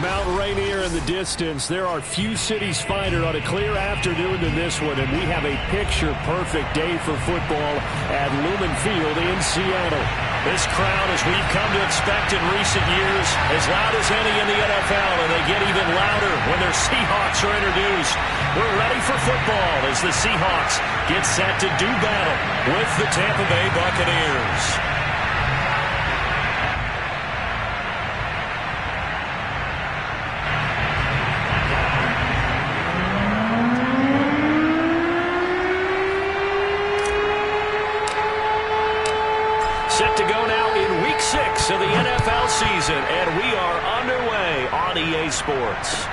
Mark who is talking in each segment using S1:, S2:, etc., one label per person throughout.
S1: Mount Rainier in the distance. There are few cities finer on a clear afternoon than this one, and we have a picture-perfect day for football at Lumen Field in Seattle. This crowd, as we've come to expect in recent years, as loud as any in the NFL, and they get even louder when their Seahawks are introduced. We're ready for football as the Seahawks get set to do battle with the Tampa Bay Buccaneers. Set to go now in Week 6 of the NFL season, and we are underway on EA Sports.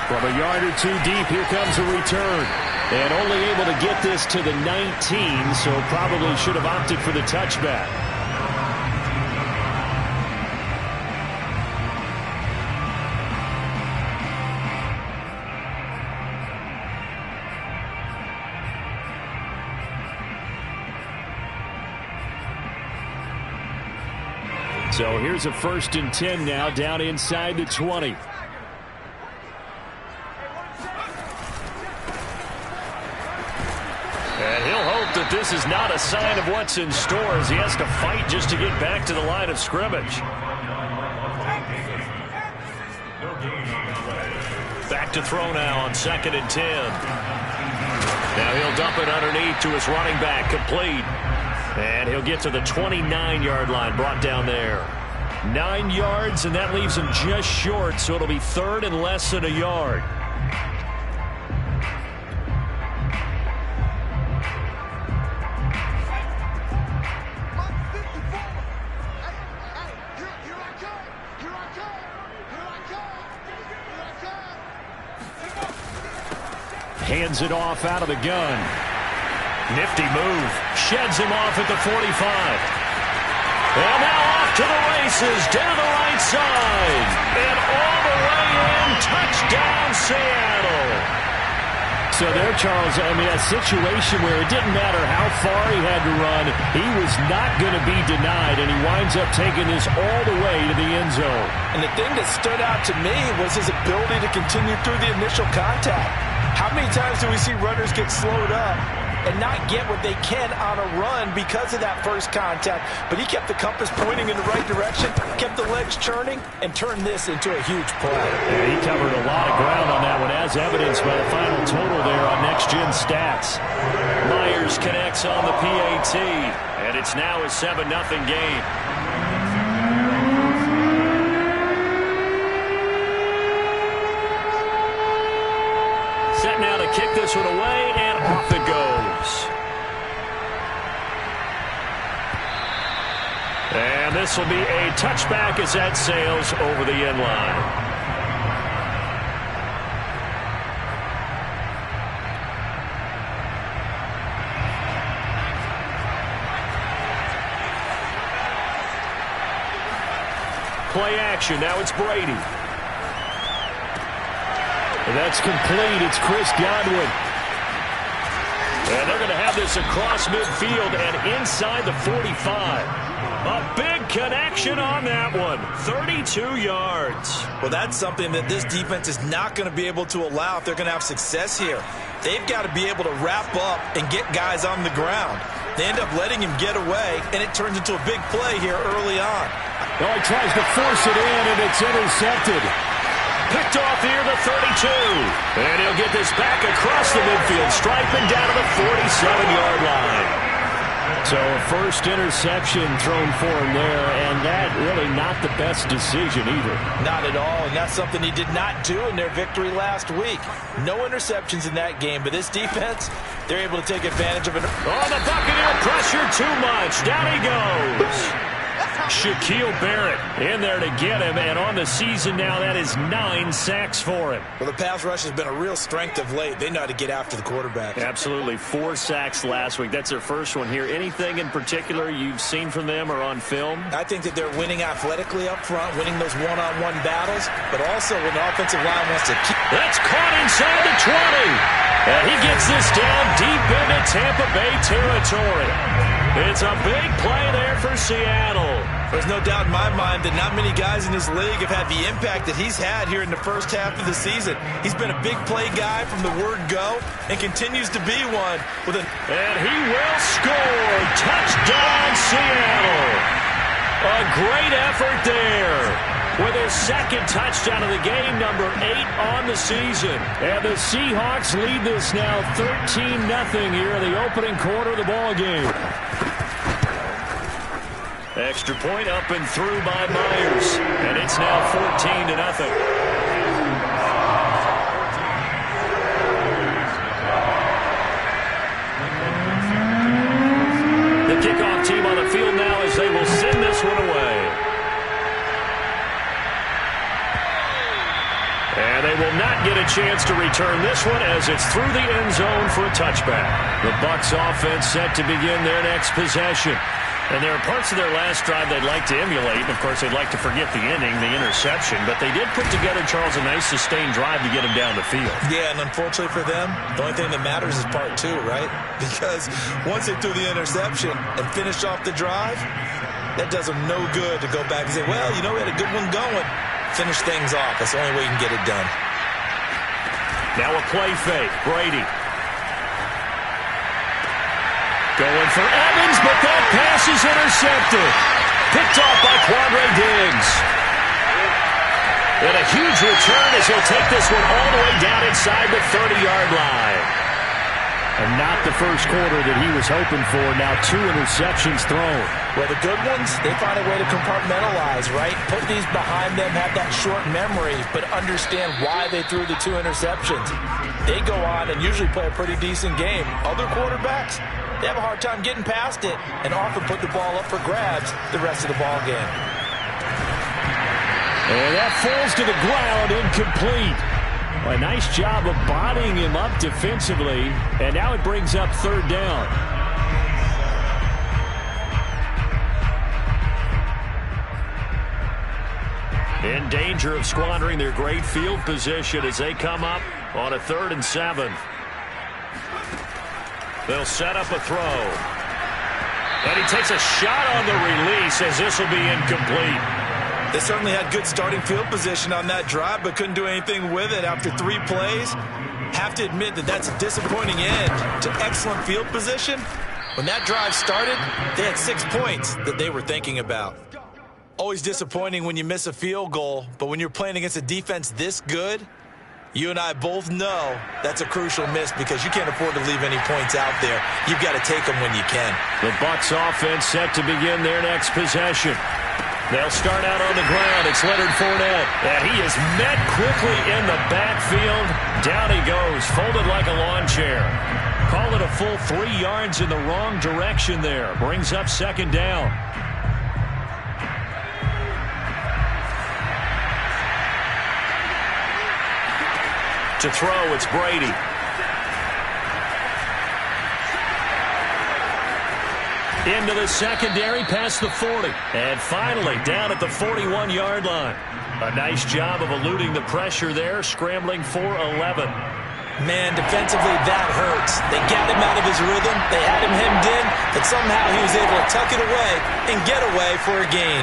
S1: From a yard or two deep, here comes a return. And only able to get this to the 19, so probably should have opted for the touchback. So here's a 1st and 10 now down inside the 20. And he'll hope that this is not a sign of what's in store as he has to fight just to get back to the line of scrimmage. Back to throw now on 2nd and 10. Now he'll dump it underneath to his running back, complete. And he'll get to the 29-yard line, brought down there. 9 yards, and that leaves him just short, so it'll be 3rd and less than a yard. Hands it off out of the gun. Nifty move. Sheds him off at the 45. And now off to the races, down the right side. And all the way in, touchdown Seattle. So there, Charles, I mean, a situation where it didn't matter how far he had to run, he was not going to be denied, and he winds up taking this all the way to the end zone.
S2: And the thing that stood out to me was his ability to continue through the initial contact. How many times do we see runners get slowed up and not get what they can on a run because of that first contact? But he kept the compass pointing in the right direction, kept the legs churning, and turned this into a huge play.
S1: Yeah, he covered a lot of ground on that one, as evidenced by the final total there on Next Gen Stats. Myers connects on the PAT, and it's now a 7-0 game. Set now to kick this one away, and off it goes. And this will be a touchback as that sails over the end line. Play action, now it's Brady. And that's complete. It's Chris Godwin. And they're going to have this across midfield and inside the 45. A big connection on that one. 32 yards.
S2: Well, that's something that this defense is not going to be able to allow if they're going to have success here. They've got to be able to wrap up and get guys on the ground. They end up letting him get away, and it turns into a big play here early on.
S1: Oh, he tries to force it in, and it's intercepted. Picked off here to 32. And he'll get this back across the midfield stripe and down to the 47-yard line. So a first interception thrown for him there, and that really not the best decision either.
S2: Not at all, and that's something he did not do in their victory last week. No interceptions in that game, but this defense, they're able to take advantage of it.
S1: Oh, the Buccaneer pressure too much. Down he goes. Shaquille Barrett in there to get him, and on the season now, that is 9 sacks for him.
S2: Well, the pass rush has been a real strength of late. They know how to get after the quarterback.
S1: Absolutely. 4 sacks last week. That's their first one here. Anything in particular you've seen from them or on film?
S2: I think that they're winning athletically up front, winning those one-on-one battles, but also when the offensive line wants to keep.
S1: That's caught inside the 20. And he gets this down deep into Tampa Bay territory. It's a big play there for Seattle.
S2: There's no doubt in my mind that not many guys in this league have had the impact that he's had here in the first half of the season. He's been a big play guy from the word go and continues to be one.
S1: And he will score. Touchdown, Seattle. A great effort there with his second touchdown of the game, number 8 on the season. And the Seahawks lead this now 13-0 here in the opening quarter of the ball game. Extra point up and through by Myers. And it's now 14-0. The kickoff team on the field now as they will send this one away. And they will not get a chance to return this one as it's through the end zone for a touchback. The Bucs offense set to begin their next possession. And there are parts of their last drive they'd like to emulate. And, of course, they'd like to forget the inning, the interception. But they did put together, Charles, a nice sustained drive to get him down the field.
S2: Yeah, and unfortunately for them, the only thing that matters is part 2, right? Because once they threw the interception and finished off the drive, that does them no good to go back and say, well, you know, we had a good one going. Finish things off. That's the only way you can get it done.
S1: Now a play fake. Brady. Going for Evans, but that pass is intercepted. Picked off by Quandre Diggs. And a huge return as he'll take this one all the way down inside the 30-yard line. And not the first quarter that he was hoping for. Now 2 interceptions thrown.
S2: Well, the good ones, they find a way to compartmentalize, right? Put these behind them, have that short memory, but understand why they threw the 2 interceptions. They go on and usually play a pretty decent game. Other quarterbacks, they have a hard time getting past it and often put the ball up for grabs the rest of the ball game.
S1: And that falls to the ground, incomplete. A nice job of bodying him up defensively, and now it brings up 3rd down. In danger of squandering their great field position as they come up on a 3rd and 7. They'll set up a throw. And he takes a shot on the release as this will be incomplete.
S2: They certainly had good starting field position on that drive, but couldn't do anything with it after 3 plays. Have to admit that that's a disappointing end to excellent field position. When that drive started, they had 6 points that they were thinking about. Always disappointing when you miss a field goal, but when you're playing against a defense this good, you and I both know that's a crucial miss because you can't afford to leave any points out there. You've got to take them when you can.
S1: The Bucs offense set to begin their next possession. They'll start out on the ground. It's Leonard Fournette. And he is met quickly in the backfield. Down he goes, folded like a lawn chair. Call it a full 3 yards in the wrong direction there. Brings up 2nd down. To throw, it's Brady. Into the secondary, past the 40. And finally, down at the 41-yard line. A nice job of eluding the pressure there, scrambling for 11.
S2: Man, defensively, that hurts. They got him out of his rhythm. They had him hemmed in, but somehow he was able to tuck it away and get away for a gain.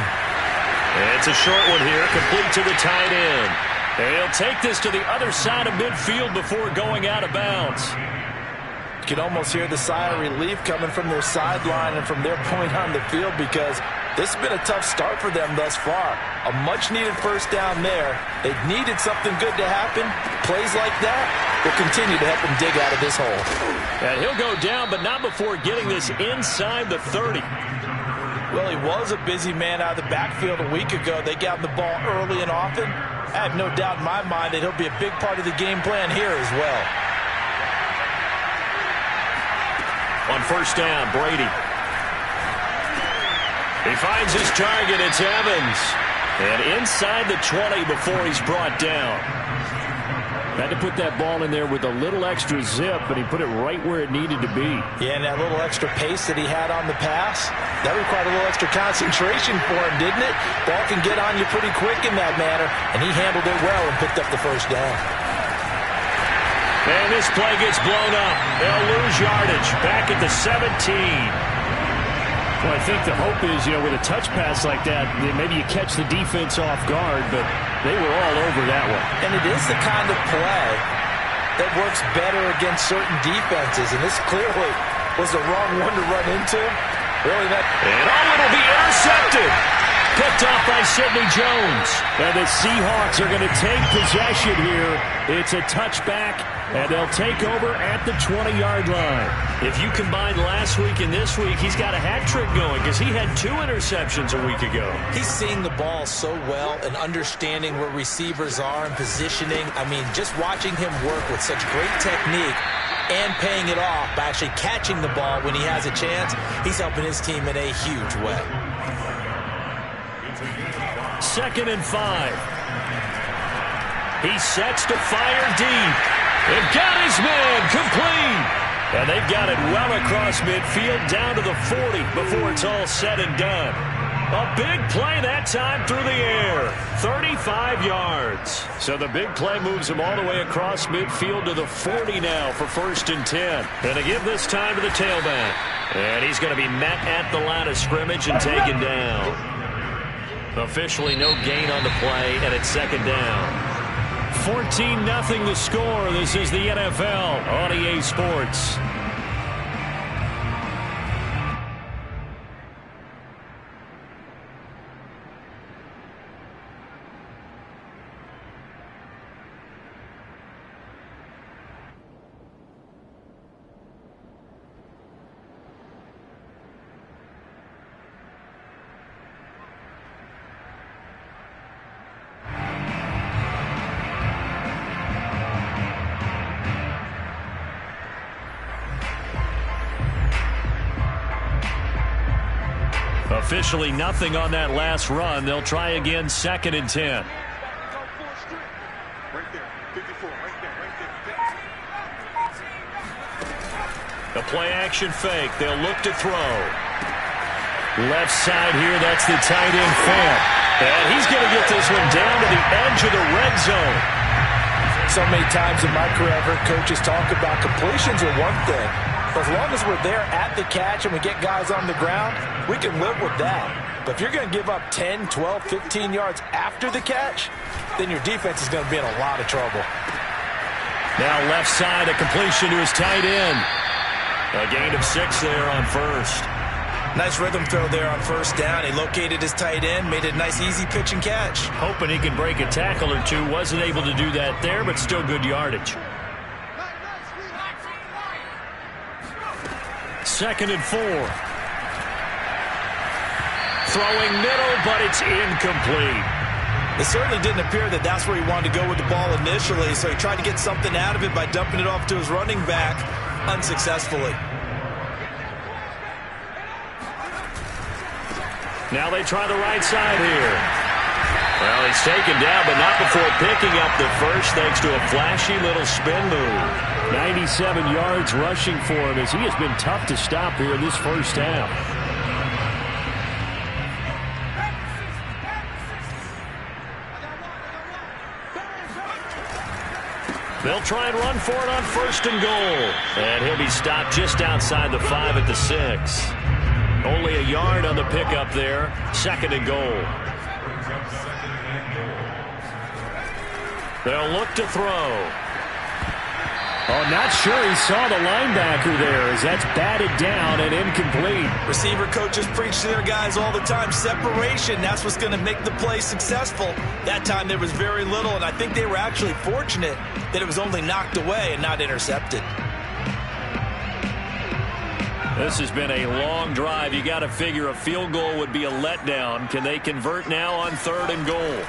S1: It's a short one here, complete to the tight end. And he'll take this to the other side of midfield before going out of bounds.
S2: You can almost hear the sigh of relief coming from their sideline and from their point on the field because this has been a tough start for them thus far. A much-needed first down there. They needed something good to happen. Plays like that will continue to help them dig out of this hole.
S1: And he'll go down, but not before getting this inside the 30.
S2: Well, he was a busy man out of the backfield a week ago. They got the ball early and often. I have no doubt in my mind that he'll be a big part of the game plan here as well.
S1: On first down, Brady. He finds his target. It's Evans. And inside the 20 before he's brought down. Had to put that ball in there with a little extra zip, but he put it right where it needed to be.
S2: Yeah, and that little extra pace that he had on the pass, that required a little extra concentration for him, didn't it? Ball can get on you pretty quick in that manner, and he handled it well and picked up the first down.
S1: And this play gets blown up. They'll lose yardage. Back at the 17. Well, I think the hope is, with a touch pass like that, maybe you catch the defense off guard, but they were all over that one.
S2: And it is the kind of play that works better against certain defenses, and this clearly was the wrong one to run into. Really,
S1: it'll be intercepted. Picked off by Sidney Jones. And the Seahawks are going to take possession here. It's a touchback, and they'll take over at the 20-yard line. If you combine last week and this week, he's got a hat trick going because he had 2 interceptions a week ago.
S2: He's seeing the ball so well and understanding where receivers are and positioning. I mean, just watching him work with such great technique and paying it off by actually catching the ball when he has a chance, he's helping his team in a huge way.
S1: 2nd and 5. He sets to fire deep. They've got his man complete. And they've got it well across midfield down to the 40 before it's all said and done. A big play that time through the air. 35 yards. So the big play moves him all the way across midfield to the 40 now for 1st and 10. And to give this time to the tailback. And he's going to be met at the line of scrimmage and taken down. Officially no gain on the play, and it's 2nd down. 14-0 the score. This is the NFL on EA Sports. Officially nothing on that last run. They'll try again 2nd and 10. The play action fake. They'll look to throw. Left side here, that's the tight end Fant. And he's going to get this one down to the edge of the red zone.
S2: So many times in my career I've heard coaches talk about completions are one thing. As long as we're there at the catch and we get guys on the ground, we can live with that. But if you're going to give up 10, 12, 15 yards after the catch, then your defense is going to be in a lot of trouble.
S1: Now left side, a completion to his tight end. A gain of 6 there on 1st.
S2: Nice rhythm throw there on 1st down. He located his tight end, made it a nice easy pitch and catch.
S1: Hoping he can break a tackle or two. Wasn't able to do that there, but still good yardage. 2nd and 4. Throwing middle, but it's incomplete.
S2: It certainly didn't appear that that's where he wanted to go with the ball initially, so he tried to get something out of it by dumping it off to his running back unsuccessfully.
S1: Now they try the right side here. Well, he's taken down, but not before picking up the first thanks to a flashy little spin move. 97 yards rushing for him as he has been tough to stop here in this first half. They'll try and run for it on 1st and goal. And he'll be stopped just outside the 5 at the 6. Only a yard on the pickup there. 2nd and goal. They'll look to throw. Oh, not sure he saw the linebacker there as that's batted down and incomplete.
S2: Receiver coaches preach to their guys all the time. Separation, that's what's going to make the play successful. That time there was very little, and I think they were actually fortunate that it was only knocked away and not intercepted.
S1: This has been a long drive. You got to figure a field goal would be a letdown. Can they convert now on 3rd and goal?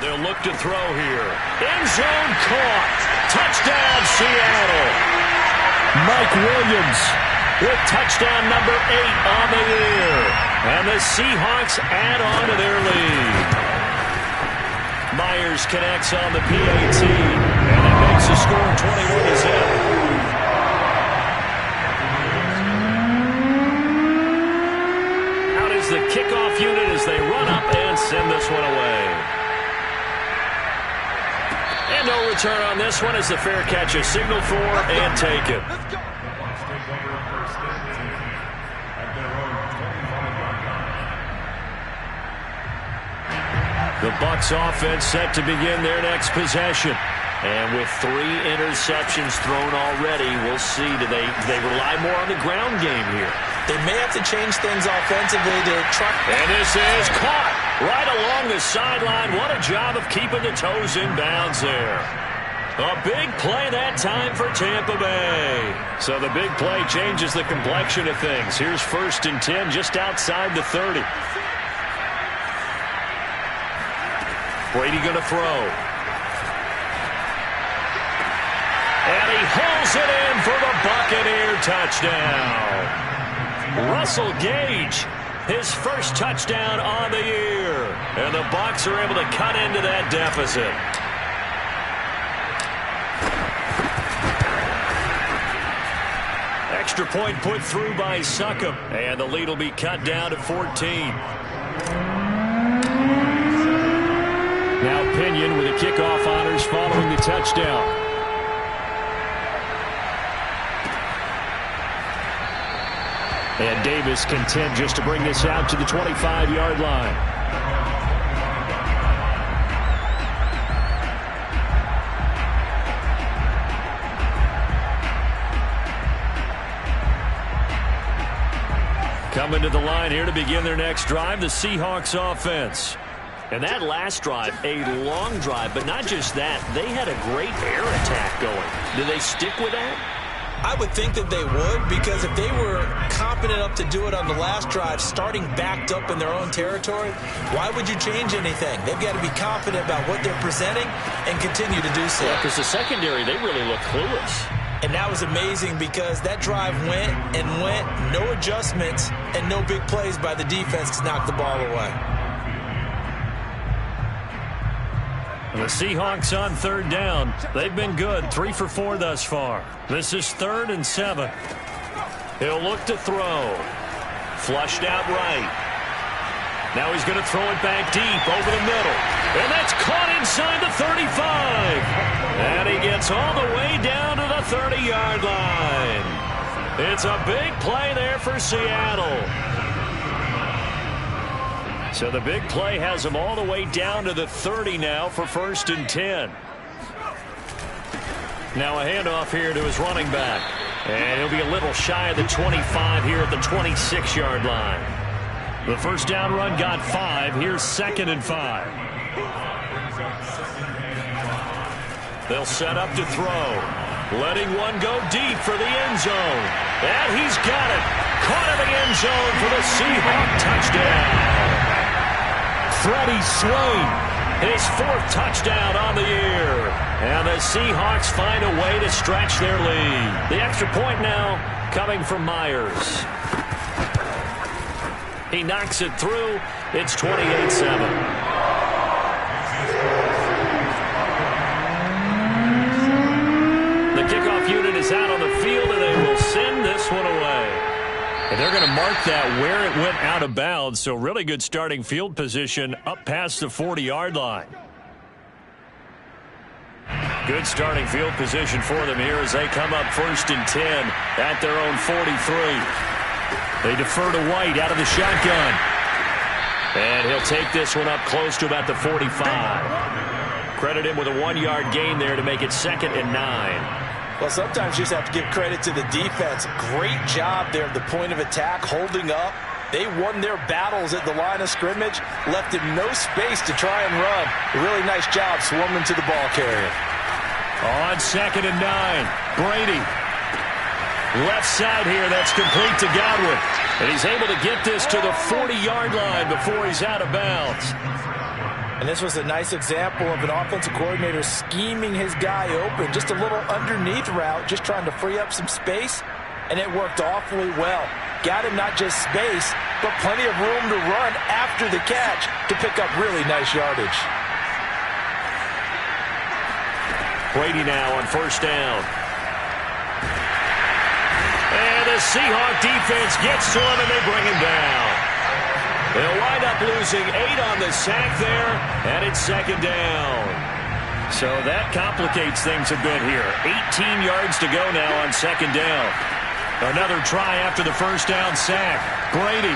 S1: They'll look to throw here. End zone caught. Touchdown, Seattle. Mike Williams with touchdown number 8 on the year. And the Seahawks add on to their lead. Myers connects on the PAT. And that makes the score 21-0. Out is the kickoff unit as they run up and send this one away. And no return on this one as the fair catch is signaled for and taken. The Bucs offense set to begin their next possession. And with 3 interceptions thrown already, we'll see. Do they rely more on the ground game here?
S2: They may have to change things offensively to try.
S1: And this is caught right along the sideline. What a job of keeping the toes in bounds there. A big play that time for Tampa Bay. So the big play changes the complexion of things. Here's 1st and 10 just outside the 30. Brady going to throw. And he hauls it in for the Buccaneer touchdown. Russell Gage, his first touchdown on the year. And the Bucs are able to cut into that deficit. Extra point put through by Succop. And the lead will be cut down to 14. Now Pinion with the kickoff honors following the touchdown. And Davis content just to bring this out to the 25-yard line. Coming to the line here to begin their next drive, the Seahawks offense. And that last drive, a long drive, but not just that. They had a great air attack going. Do they stick with that?
S2: I would think that they would, because if they were confident enough to do it on the last drive, starting backed up in their own territory, why would you change anything? They've got to be confident about what they're presenting and continue to do so.
S1: Because the secondary, they really look clueless.
S2: And that was amazing because that drive went and went, no adjustments, and no big plays by the defense to knock the ball away.
S1: The Seahawks on 3rd down. They've been good, 3 for 4 thus far. This is 3rd and 7. He'll look to throw. Flushed out right. Now he's going to throw it back deep over the middle. And that's caught inside the 35. And he gets all the way down to the 30-yard line. It's a big play there for Seattle. So the big play has him all the way down to the 30 now for 1st and 10. Now a handoff here to his running back. And he'll be a little shy of the 25 here at the 26-yard line. The first down run got 5. Here's 2nd and 5. They'll set up to throw. Letting one go deep for the end zone. And he's got it. Caught in the end zone for the Seahawk touchdown. Freddie Swain, his 4th touchdown on the year. And the Seahawks find a way to stretch their lead. The extra point now coming from Myers. He knocks it through. It's 28-7. The kickoff unit is out on the field, and they will send this one away. And they're going to mark that where it went out of bounds, so really good starting field position up past the 40-yard line. Good starting field position for them here as they come up 1st and 10 at their own 43. They defer to White out of the shotgun. And he'll take this one up close to about the 45. Credit him with a 1-yard gain there to make it 2nd and 9.
S2: Well, sometimes you just have to give credit to the defense. Great job there at the point of attack, holding up. They won their battles at the line of scrimmage, left him no space to try and run. A really nice job swarming to the ball carrier.
S1: On 2nd and 9, Brady. Left side here, that's complete to Godwin. And he's able to get this to the 40-yard line before he's out of bounds.
S2: And this was a nice example of an offensive coordinator scheming his guy open. Just a little underneath route, just trying to free up some space. And it worked awfully well. Got him not just space, but plenty of room to run after the catch to pick up really nice yardage.
S1: Brady now on 1st down. And the Seahawk defense gets to him, and they bring him down. They'll wind up losing 8 on the sack there, and it's 2nd down. So that complicates things a bit here. 18 yards to go now on 2nd down. Another try after the first down sack. Brady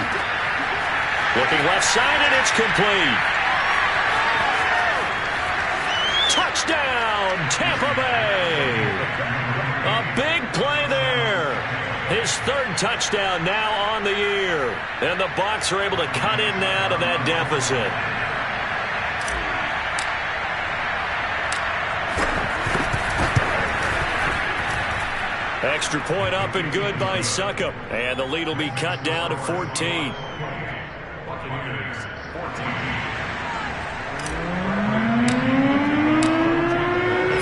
S1: looking left side, and it's complete. Touchdown, Tampa Bay. A big play there. His third touchdown now on the year. And the Bucs are able to cut in now to that deficit. Extra point up and good by Succop. And the lead will be cut down to 14.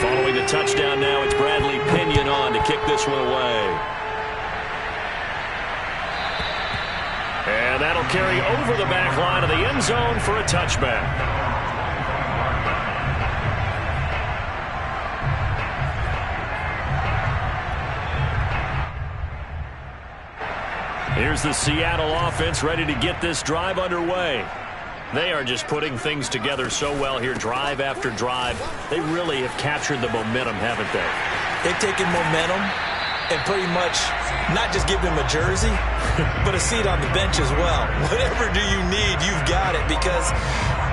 S1: Following the touchdown now, it's Bradley Pinion on to kick this one away. And that'll carry over the back line of the end zone for a touchback. Here's the Seattle offense ready to get this drive underway. They are just putting things together so well here, drive after drive. They really have captured the momentum, haven't they?
S2: They've taken momentum and pretty much not just give him a jersey, but a seat on the bench as well. Whatever do you need, you've got it, because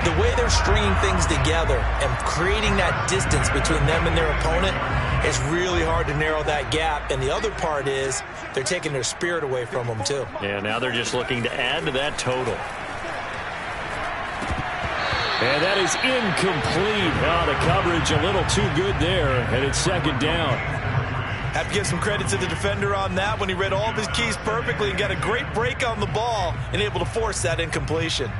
S2: the way they're stringing things together and creating that distance between them and their opponent, it's really hard to narrow that gap. And the other part is they're taking their spirit away from them, too.
S1: Yeah, now they're just looking to add to that total. And that is incomplete. Oh, the coverage a little too good there, and it's second down.
S2: Have to give some credit to the defender on that when he read all of his keys perfectly and got a great break on the ball and able to force that incompletion.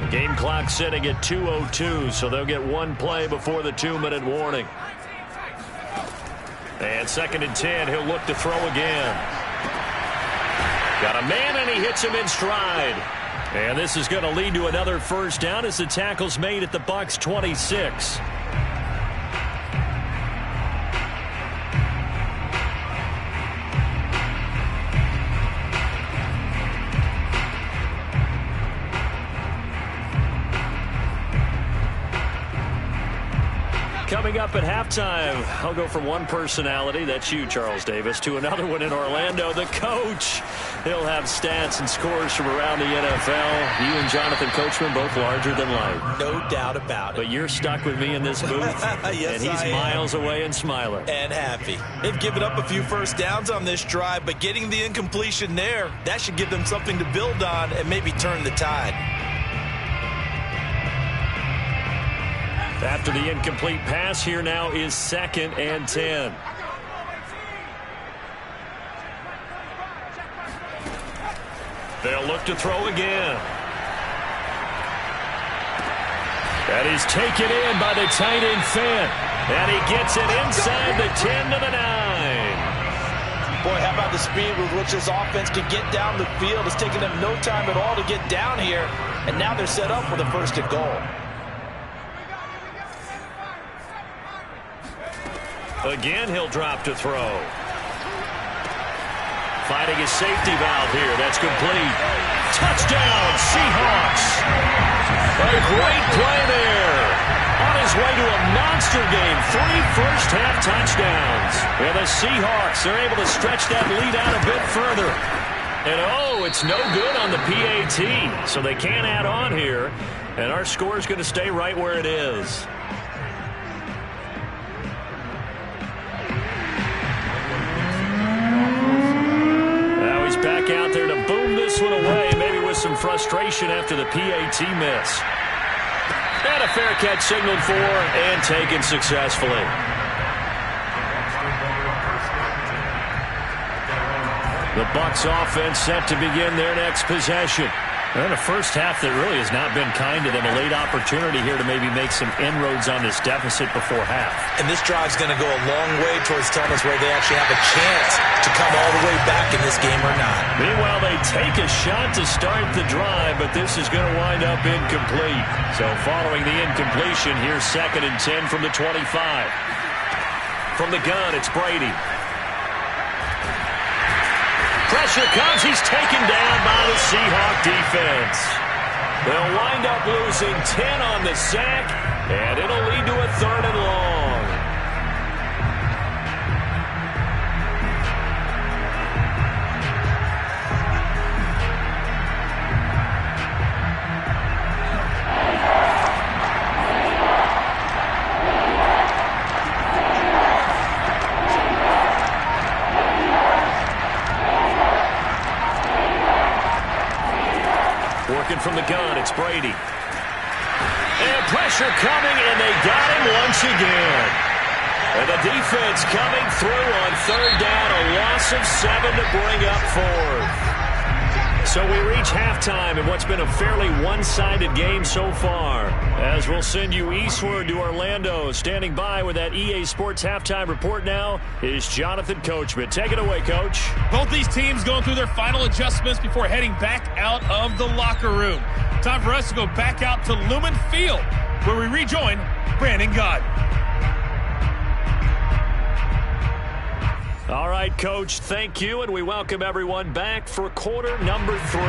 S1: Game clock sitting at 2:02, so they'll get one play before the 2-minute warning. And 2nd and 10, he'll look to throw again. Got a man, and he hits him in stride. And this is going to lead to another first down as the tackle's made at the Bucs 26. Coming up at halftime, I'll go from one personality, that's you, Charles Davis, to another one in Orlando, the coach. He'll have stats and scores from around the NFL. You and Jonathan Coachman both larger than life.
S2: No doubt about it.
S1: But you're stuck with me in this booth,
S2: yes,
S1: and he's miles away and smiling.
S2: And happy. They've given up a few first downs on this drive, but getting the incompletion there, that should give them something to build on and maybe turn the tide.
S1: After the incomplete pass, here now is 2nd and 10. They'll look to throw again. That is taken in by the tight end Finn. And he gets it inside the 10 to the 9.
S2: Boy, how about the speed with which this offense can get down the field? It's taken them no time at all to get down here. And now they're set up for the 1st and goal.
S1: Again, he'll drop to throw. Finding his safety valve here. That's complete. Touchdown, Seahawks. A great play there. On his way to a monster game. 3 first-half touchdowns. And the Seahawks are able to stretch that lead out a bit further. And, oh, it's no good on the PAT. So they can't add on here. And our score is going to stay right where it is. Back out there to boom this one away, maybe with some frustration after the PAT miss. And a fair catch signaled for and taken successfully. The Bucs offense set to begin their next possession. And a first half that really has not been kind to them. A late opportunity here to maybe make some inroads on this deficit before half.
S2: And this drive's going to go a long way towards telling us whether they actually have a chance to come all the way back in this game or not.
S1: Meanwhile, they take a shot to start the drive, but this is going to wind up incomplete. So following the incompletion, here's 2nd and 10 from the 25. From the gun, it's Brady. Pressure comes. He's taken down by the Seahawk defense. end up losing 10 on the sack, and it'll lead to a 3rd and long. Working from the gun, it's Brady. And pressure coming, and they got him once again. And the defense coming through on 3rd down, a loss of 7 to bring up 4th. So we reach halftime in what's been a fairly one-sided game so far. As we'll send you eastward to Orlando. Standing by with that EA Sports halftime report now is Jonathan Coachman. Take it away, Coach.
S3: Both these teams going through their final adjustments before heading back out of the locker room. Time for us to go back out to Lumen Field, where we rejoin Brandon Gott.
S1: All right, Coach, thank you, and we welcome everyone back for quarter number 3.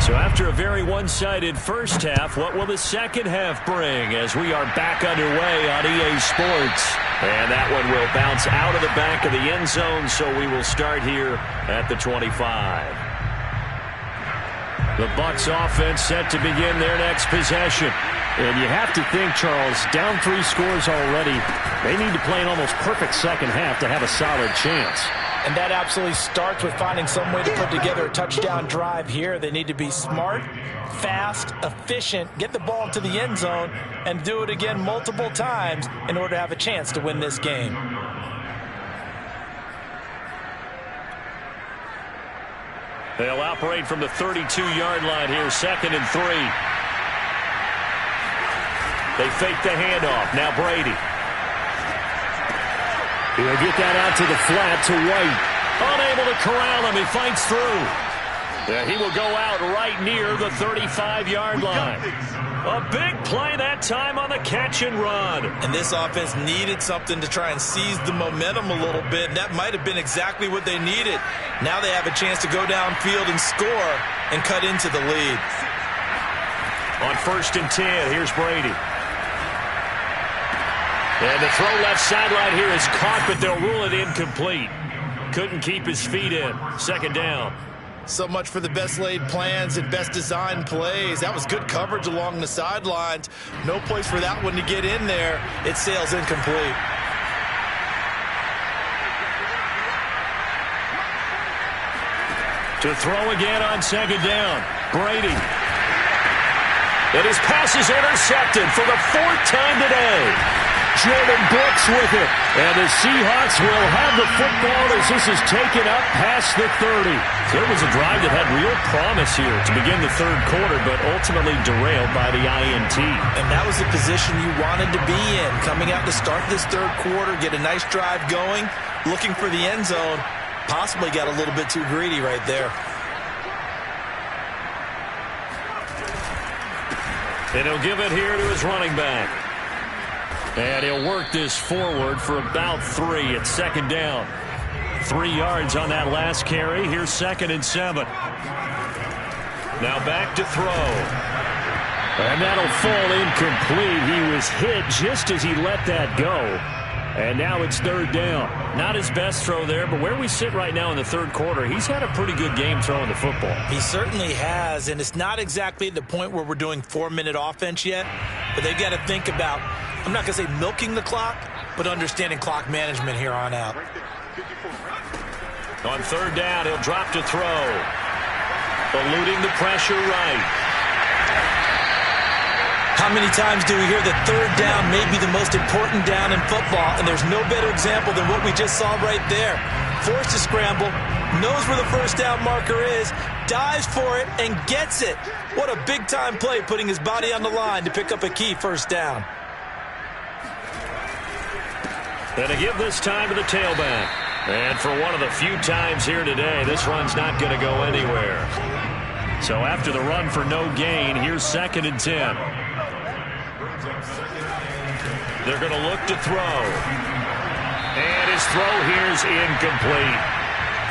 S1: So after a very one-sided first half, what will the second half bring as we are back underway on EA Sports? And that one will bounce out of the back of the end zone, so we will start here at the 25. The Bucs offense set to begin their next possession.
S4: And you have to think, Charles, down 3 scores already. They need to play an almost perfect second half to have a solid chance.
S2: And that absolutely starts with finding some way to put together a touchdown drive here. They need to be smart, fast, efficient, get the ball into the end zone, and do it again multiple times in order to have a chance to win this game.
S1: They'll operate from the 32-yard line here, 2nd and 3. They fake the handoff. Now Brady.
S4: He'll get that out to the flat to White.
S1: Unable to corral him. He fights through. Yeah, he will go out right near the 35-yard line. A big play that time on the catch and run.
S2: And this offense needed something to try and seize the momentum a little bit. And that might have been exactly what they needed. Now they have a chance to go downfield and score and cut into the lead.
S1: On 1st and 10, here's Brady. And the throw left sideline here is caught, but they'll rule it incomplete. Couldn't keep his feet in. 2nd down.
S2: So much for the best laid plans and best designed plays. That was good coverage along the sidelines. No place for that one to get in there. It sails incomplete.
S1: To throw again on 2nd down. Brady. And his pass is intercepted for the 4th time today. Jordan Brooks with it. And the Seahawks will have the football as this is taken up past the 30. There was a drive that had real promise here to begin the 3rd quarter, but ultimately derailed by the INT.
S2: And that was the position you wanted to be in. Coming out to start this 3rd quarter, get a nice drive going, looking for the end zone. Possibly got a little bit too greedy right there.
S1: And he'll give it here to his running back. And he'll work this forward for about 3 at 2nd down. 3 yards on that last carry. Here's 2nd and 7. Now back to throw. And that'll fall incomplete. He was hit just as he let that go. And now it's 3rd down. Not his best throw there, but where we sit right now in the 3rd quarter, he's had a pretty good game throwing the football.
S2: He certainly has, and it's not exactly at the point where we're doing 4-minute offense yet, but they've got to think about, I'm not going to say milking the clock, but understanding clock management here on out.
S1: On 3rd down, he'll drop to throw. Eluding the pressure right.
S2: How many times do we hear that 3rd down may be the most important down in football, and there's no better example than what we just saw right there. Forced to scramble, knows where the 1st down marker is, dives for it, and gets it. What a big-time play, putting his body on the line to pick up a key 1st down.
S1: And to give this time to the tailback. And for one of the few times here today, this run's not going to go anywhere. So after the run for no gain, here's 2nd and 10. They're going to look to throw. And his throw here is incomplete.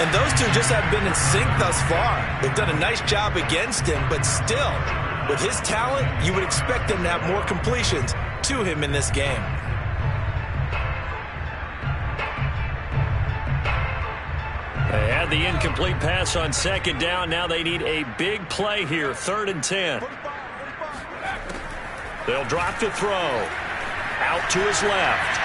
S2: And those two just have been in sync thus far. They've done a nice job against him, but still, with his talent, you would expect them to have more completions to him in this game.
S1: They had the incomplete pass on second down. Now they need a big play here, 3rd and 10. They'll drop to throw. Out to his left.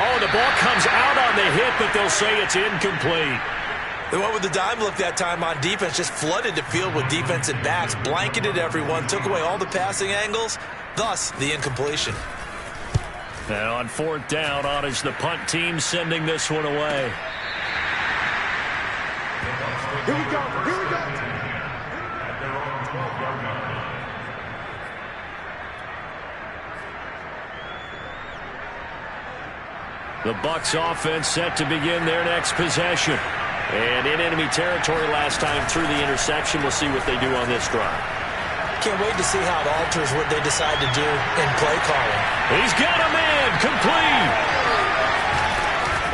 S1: Oh, the ball comes out on the hit, but they'll say it's incomplete.
S2: They went with the dime look that time on defense, just flooded the field with defensive backs, blanketed everyone, took away all the passing angles, thus the incompletion.
S1: Now on 4th down, on is the punt team sending this one away.
S5: Here we go. Here we go.
S1: The Bucs offense set to begin their next possession. And in enemy territory last time through the interception. We'll see what they do on this drive.
S2: Can't wait to see how it alters what they decide to do in play calling.
S1: He's got him in, complete.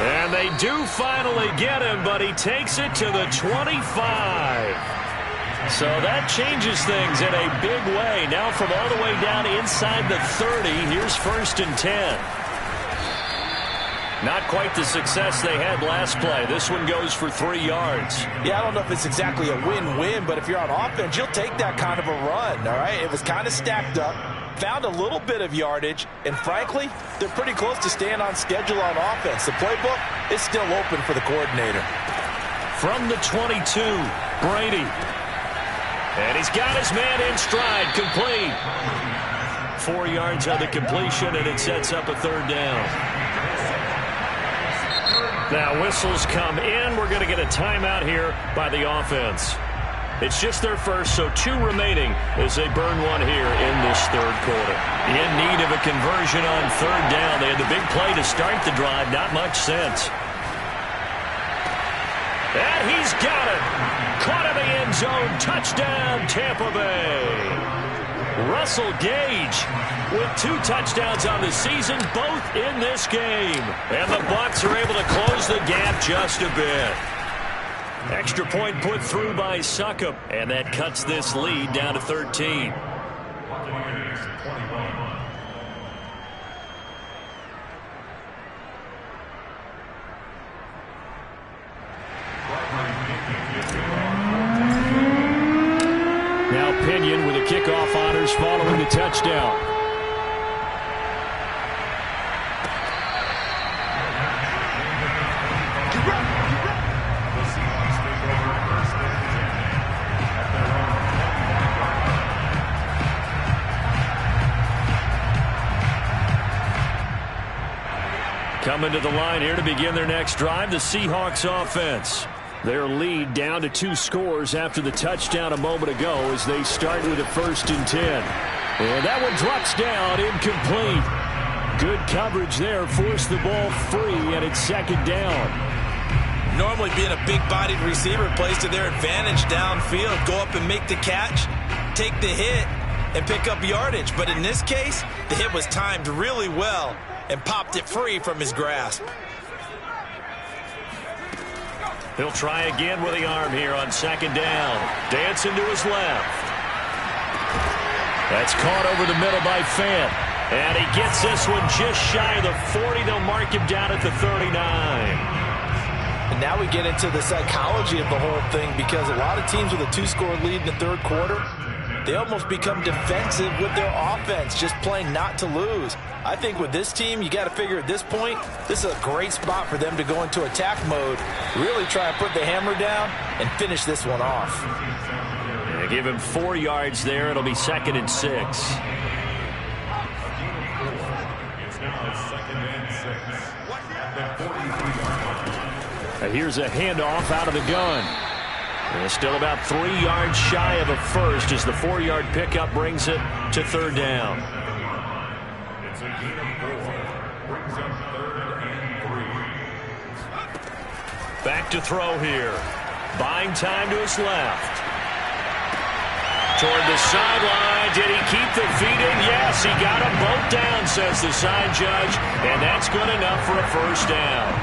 S1: And they do finally get him, but he takes it to the 25. So that changes things in a big way. Now from all the way down inside the 30, here's 1st and 10. Not quite the success they had last play. This one goes for 3 yards.
S2: Yeah, I don't know if it's exactly a win-win, but if you're on offense, you'll take that kind of a run, all right? It was kind of stacked up, found a little bit of yardage, and frankly, they're pretty close to staying on schedule on offense. The playbook is still open for the coordinator.
S1: From the 22, Brady. And he's got his man in stride, complete. 4 yards on the completion, and it sets up a 3rd down. Now whistles come in. We're going to get a timeout here by the offense. It's just their first, so 2 remaining as they burn one here in this 3rd quarter. In need of a conversion on 3rd down. They had the big play to start the drive. Not much sense. And he's got it. Caught in the end zone. Touchdown, Tampa Bay. Russell Gage with 2 touchdowns on the season, both in this game. And the Bucs are able to close the gap just a bit. Extra point put through by Succop, and that cuts this lead down to 13. Now Pinion with the kickoff honors following the touchdown. Coming to the line here to begin their next drive, the Seahawks offense. Their lead down to 2 scores after the touchdown a moment ago as they start with a 1st and 10. And that one drops down, incomplete. Good coverage there, forced the ball free, and it's 2nd down.
S2: Normally being a big-bodied receiver plays to their advantage downfield. Go up and make the catch, take the hit, and pick up yardage. But in this case, the hit was timed really well and popped it free from his grasp.
S1: He'll try again with the arm here on 2nd down. Dancing to his left. That's caught over the middle by Fant. And he gets this one just shy of the 40. They'll mark him down at the 39.
S2: And now we get into the psychology of the whole thing, because a lot of teams with a 2-score lead in the 3rd quarter, they almost become defensive with their offense, just playing not to lose. I think with this team, you got to figure at this point, this is a great spot for them to go into attack mode, really try and put the hammer down and finish this one off.
S1: Yeah, give him 4 yards there. It'll be 2nd and 6. Now here's a handoff out of the gun. And still about 3 yards shy of a first as the 4-yard pickup brings it to 3rd down. It's a gain of 4. Brings up 3rd and 3. Back to throw here. Buying time to his left. Toward the sideline. Did he keep the feet in? Yes, he got them both down, says the side judge. And that's good enough for a 1st down.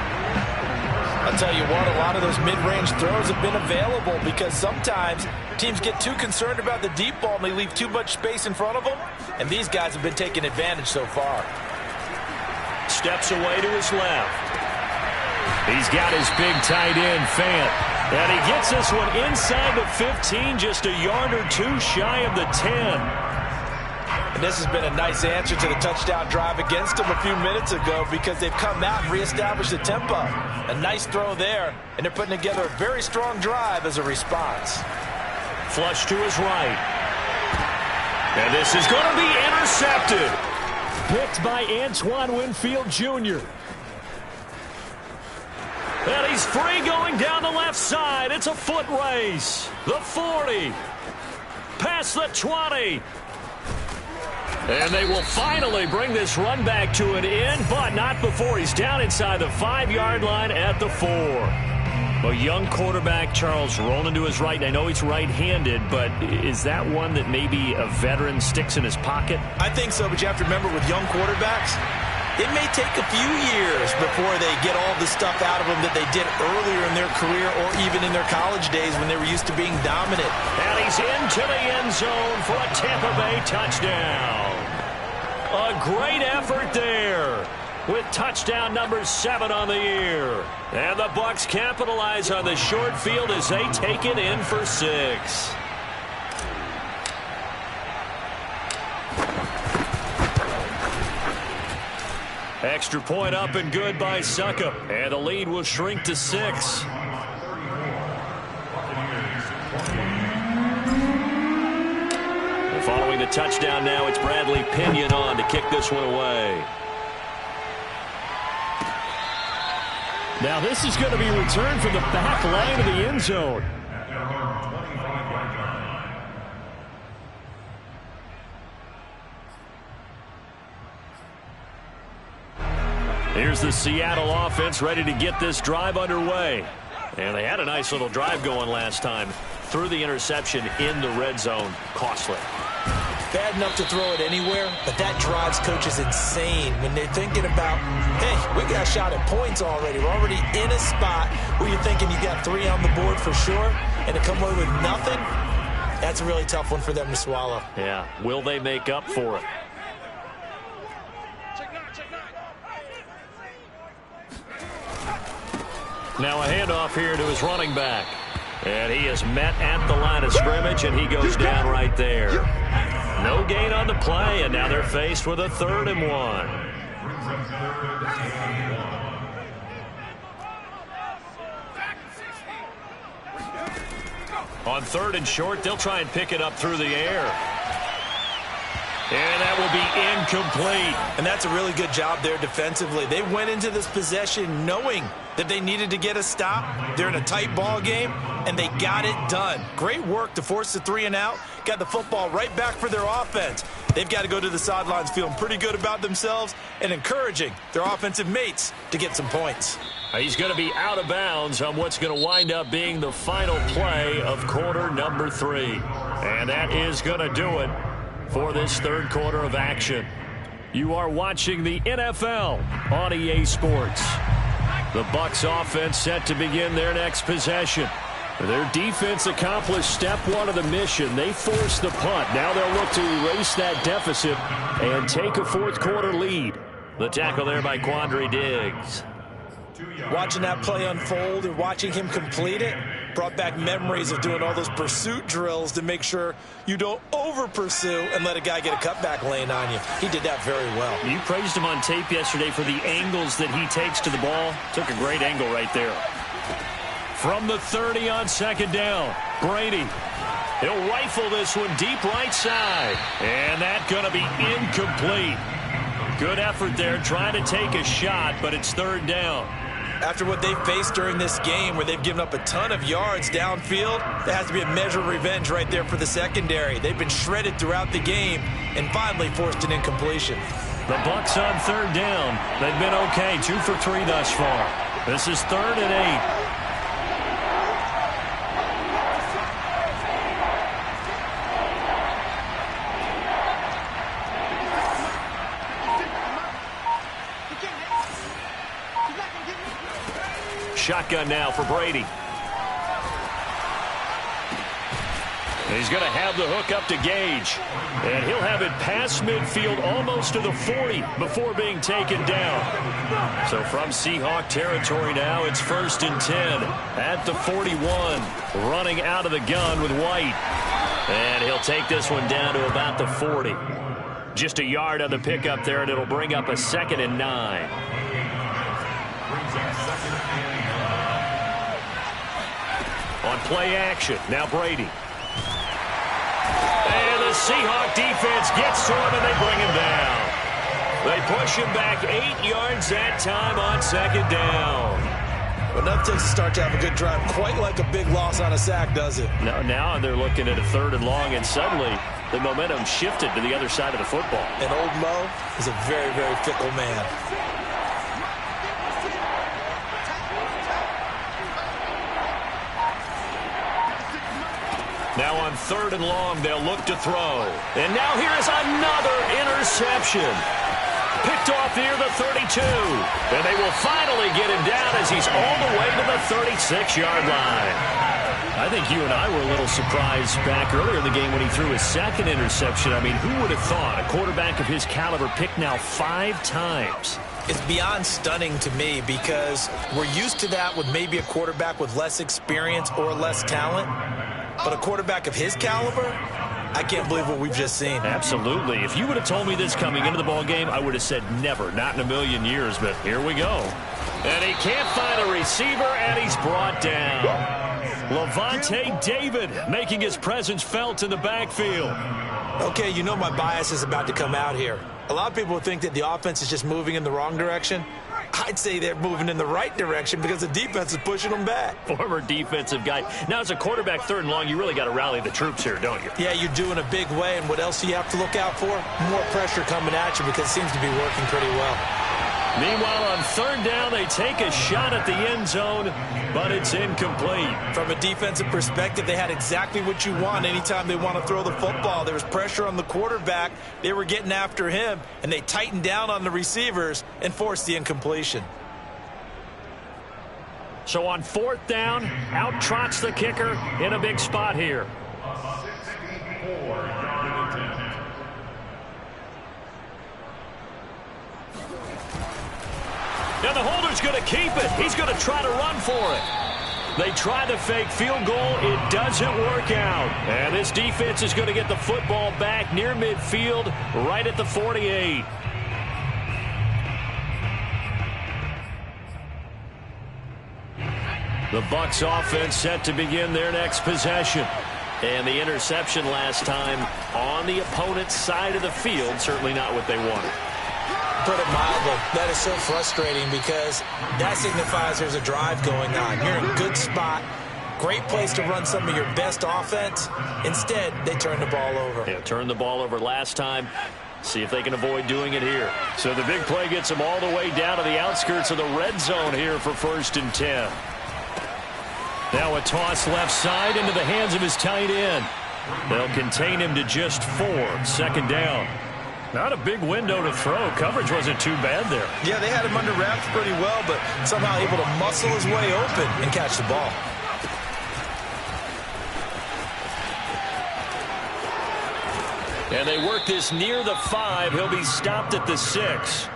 S2: A I'll tell you what, a lot of those mid-range throws have been available because sometimes teams get too concerned about the deep ball and they leave too much space in front of them, and these guys have been taking advantage so far.
S1: Steps away to his left. He's got his big tight end, Fant. And he gets this one inside the 15, just a yard or two shy of the 10.
S2: And this has been a nice answer to the touchdown drive against them a few minutes ago because they've come out and reestablished the tempo. A nice throw there, and they're putting together a very strong drive as a response.
S1: Flush to his right. And this is going to be intercepted.
S4: Picked by Antoine Winfield Jr.
S1: And he's free going down the left side. It's a foot race. The 40. Past the 20. And they will finally bring this run back to an end, but not before he's down inside the 5-yard line at the 4. A young quarterback, Charles, rolling to his right. I know he's right-handed, but is that one that maybe a veteran sticks in his pocket?
S2: I think so, but you have to remember with young quarterbacks, it may take a few years before they get all the stuff out of them that they did earlier in their career or even in their college days when they were used to being dominant.
S1: And he's into the end zone for a Tampa Bay touchdown. A great effort there with touchdown number 7 on the year. And the Bucs capitalize on the short field as they take it in for 6. Extra point up and good by Suckup. And the lead will shrink to 6. And following the touchdown now, it's Bradley Pinion on to kick this one away.
S4: Now this is going to be returned from the back line of the end zone.
S1: Here's the Seattle offense ready to get this drive underway. And they had a nice little drive going last time. Threw the interception in the red zone. Costly.
S2: Bad enough to throw it anywhere, but that drives coaches insane when they're thinking about, hey, we got a shot at points already. We're already in a spot where you're thinking you got 3 on the board for sure, and to come away with nothing, that's a really tough one for them to swallow.
S1: Yeah, will they make up for it? Now a handoff here to his running back. And he is met at the line of scrimmage, and he goes down right there. No gain on the play, and now they're faced with a 3rd and 1. On 3rd and short, they'll try and pick it up through the air. And that will be incomplete.
S2: And that's a really good job there defensively. They went into this possession knowing that they needed to get a stop. They're in a tight ball game, and they got it done. Great work to force the 3 and out. Got the football right back for their offense. They've got to go to the sidelines feeling pretty good about themselves and encouraging their offensive mates to get some points.
S1: He's going to be out of bounds on what's going to wind up being the final play of quarter number 3. And that is going to do it for this 3rd quarter of action. You are watching the NFL on EA Sports. The Bucs offense set to begin their next possession. Their defense accomplished step 1 of the mission. They forced the punt. Now they'll look to erase that deficit and take a 4th quarter lead. The tackle there by Quandre Diggs.
S2: Watching that play unfold and watching him complete it brought back memories of doing all those pursuit drills to make sure you don't over-pursue and let a guy get a cutback lane on you. He did that very well.
S1: You praised him on tape yesterday for the angles that he takes to the ball. Took a great angle right there. From the 30 on 2nd down, Brady. He'll rifle this one deep right side. And that's going to be incomplete. Good effort there trying to take a shot, but it's 3rd down.
S2: After what they've faced during this game where they've given up a ton of yards downfield, there has to be a measure of revenge right there for the secondary. They've been shredded throughout the game and finally forced an incompletion.
S1: The Bucs on 3rd down. They've been okay, 2 for 3 thus far. This is 3rd and 8. Shotgun now for Brady. He's going to have the hook up to Gage. And he'll have it past midfield almost to the 40 before being taken down. So from Seahawk territory now, it's 1st and 10 at the 41. Running out of the gun with White. And he'll take this one down to about the 40. Just a yard on the pickup there, and it'll bring up a 2nd and 9. On play action, now Brady. And the Seahawk defense gets to him, and they bring him down. They push him back 8 yards that time on 2nd down.
S2: Enough takes to start to have a good drive. Quite like a big loss on a sack, does it?
S1: Now they're looking at a 3rd and long, and suddenly the momentum shifted to the other side of the football.
S2: And old Mo is a very, very fickle man.
S1: Now on 3rd and long, they'll look to throw. And now here is another interception. Picked off near the 32. And they will finally get him down as he's all the way to the 36-yard line. I think you and I were a little surprised back earlier in the game when he threw his 2nd interception. I mean, who would have thought a quarterback of his caliber picked now 5 times?
S2: It's beyond stunning to me because we're used to that with maybe a quarterback with less experience or less talent. But a quarterback of his caliber, I can't believe what we've just seen.
S1: Absolutely. If you would have told me this coming into the ball game, I would have said never, not in a million years. But here we go. And he can't find a receiver, and he's brought down. Levante David making his presence felt in the backfield.
S2: Okay, you know my bias is about to come out here. A lot of people think that the offense is just moving in the wrong direction. I'd say they're moving in the right direction because the defense is pushing them back.
S1: Former defensive guy. Now, as a quarterback 3rd and long, you really got to rally the troops here, don't you?
S2: Yeah, you're doing a big way, and what else do you have to look out for? More pressure coming at you because it seems to be working pretty well.
S1: Meanwhile, on 3rd down, they take a shot at the end zone, but it's incomplete.
S2: From a defensive perspective, they had exactly what you want anytime they want to throw the football. There was pressure on the quarterback. They were getting after him, and they tightened down on the receivers and forced the incompletion.
S1: So on 4th down, out trots the kicker in a big spot here. Now the holder's going to keep it. He's going to try to run for it. They try the fake field goal. It doesn't work out. And this defense is going to get the football back near midfield, right at the 48. The Bucs offense set to begin their next possession. And the interception last time on the opponent's side of the field, certainly not what they wanted.
S2: Put it mildly, that is so frustrating because that signifies there's a drive going on. You're in a good spot, great place to run some of your best offense. Instead, they turn the ball over.
S1: Yeah, turned the ball over last time. See if they can avoid doing it here. So the big play gets them all the way down to the outskirts of the red zone here for 1st and 10. Now a toss left side into the hands of his tight end. They'll contain him to just 4, 2nd down. Not a big window to throw. Coverage wasn't too bad there.
S2: Yeah, they had him under wraps pretty well, but somehow able to muscle his way open and catch the ball.
S1: And they work this near the 5. He'll be stopped at the 6.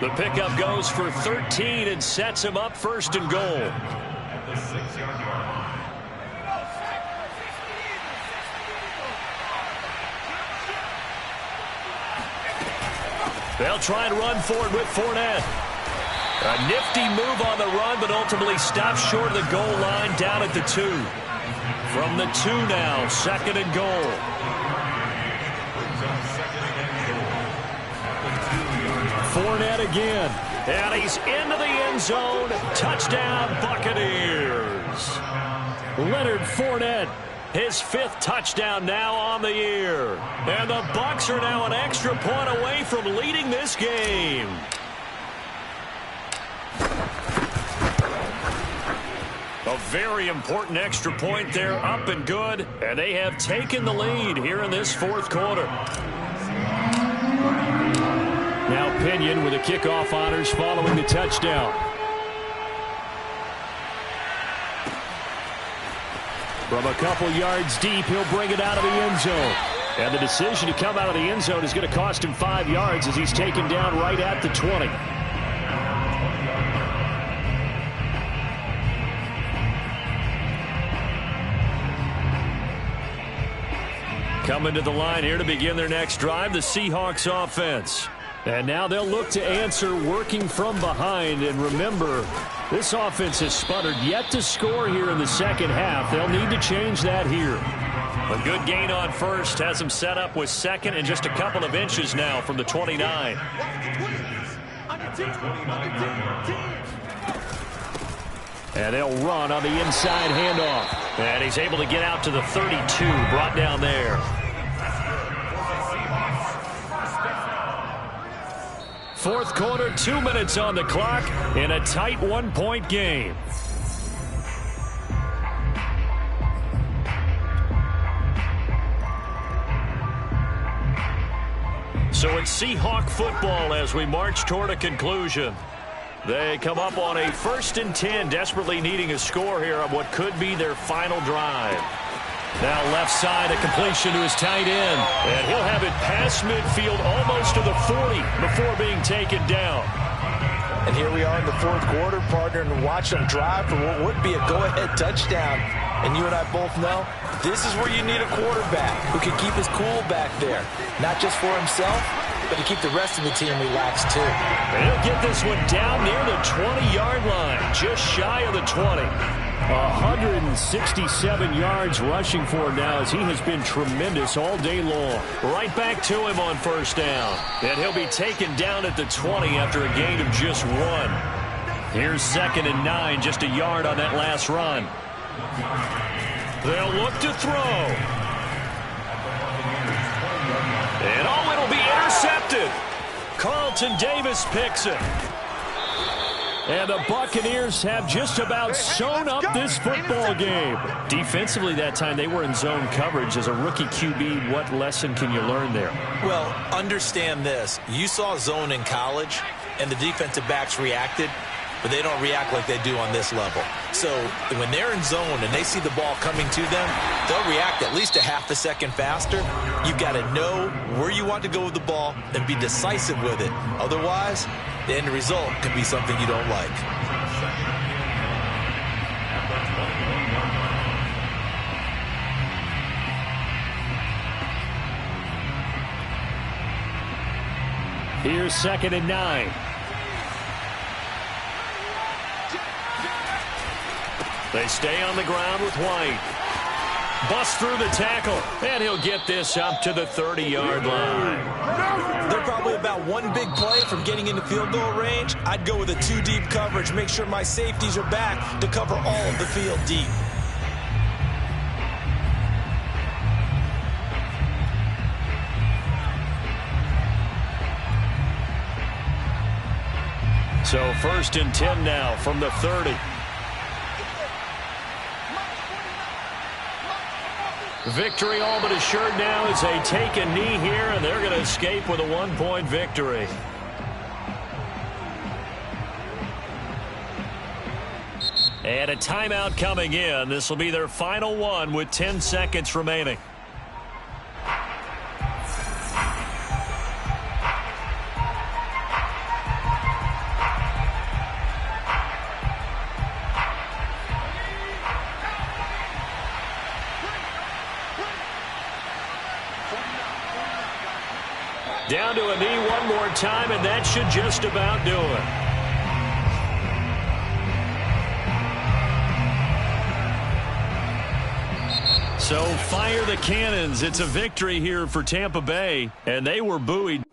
S1: The pickup goes for 13 and sets him up 1st and goal. They'll try and run for it with Fournette. A nifty move on the run, but ultimately stops short of the goal line down at the 2. From the 2 now, 2nd and goal. Fournette again. And he's into the end zone. Touchdown, Buccaneers. Leonard Fournette. His 5th touchdown now on the year. And the Bucs are now an extra point away from leading this game. A very important extra point there, up and good. And they have taken the lead here in this 4th quarter. Now Pinion with the kickoff honors following the touchdown.
S4: From a couple yards deep, he'll bring it out of the end zone. And the decision to come out of the end zone is going to cost him 5 yards as he's taken down right at the 20. Coming to the line here to begin their next drive, the Seahawks offense. And now they'll look to answer working from behind. And remember, this offense has sputtered yet to score here in the second half. They'll need to change that here.
S1: A good gain on first has him set up with second and just a couple of inches now from the 29.
S4: And they'll run on the inside handoff.
S1: And he's able to get out to the 32, brought down there.
S4: Fourth quarter, 2 minutes on the clock in a tight 1-point game.
S1: So it's Seahawk football as we march toward a conclusion. They come up on a 1st and 10, desperately needing a score here on what could be their final drive. Now left side, a completion to his tight end. And he'll have it past midfield almost to the 40 before being taken down.
S2: And here we are in the fourth quarter, partner, and watch them drive for what would be a go-ahead touchdown. And you and I both know this is where you need a quarterback who can keep his cool back there. Not just for himself, but to keep the rest of the team relaxed too.
S1: And he'll get this one down near the 20-yard line, just shy of the 20.
S4: 167 yards rushing for him now as he has been tremendous all day long.
S1: Right back to him on first down. And he'll be taken down at the 20 after a gain of just 1. Here's 2nd and 9, just a yard on that last run. They'll look to throw. And it'll be intercepted. Carlton Davis picks it.
S4: And the Buccaneers have just about sewn up this football game.
S1: Defensively that time, they were in zone coverage. As a rookie QB, what lesson can you learn there?
S2: Well, understand this. You saw zone in college, and the defensive backs reacted, but they don't react like they do on this level. So when they're in zone and they see the ball coming to them, they'll react at least a half a second faster. You've got to know where you want to go with the ball and be decisive with it. Otherwise, the end result could be something you don't like.
S4: Here's 2nd and 9.
S1: They stay on the ground with White. Busts through the tackle, and he'll get this up to the 30-yard line.
S2: They're probably about one big play from getting into field goal range. I'd go with a 2-deep coverage, make sure my safeties are back to cover all of the field deep.
S1: So 1st and 10 now from the 30. Victory all but assured now as they take a knee here, and they're going to escape with a 1-point victory. And a timeout coming in. This will be their final one with 10 seconds remaining. Down to a knee one more time, and that should just about do it. So fire the cannons. It's a victory here for Tampa Bay, and they were buoyed.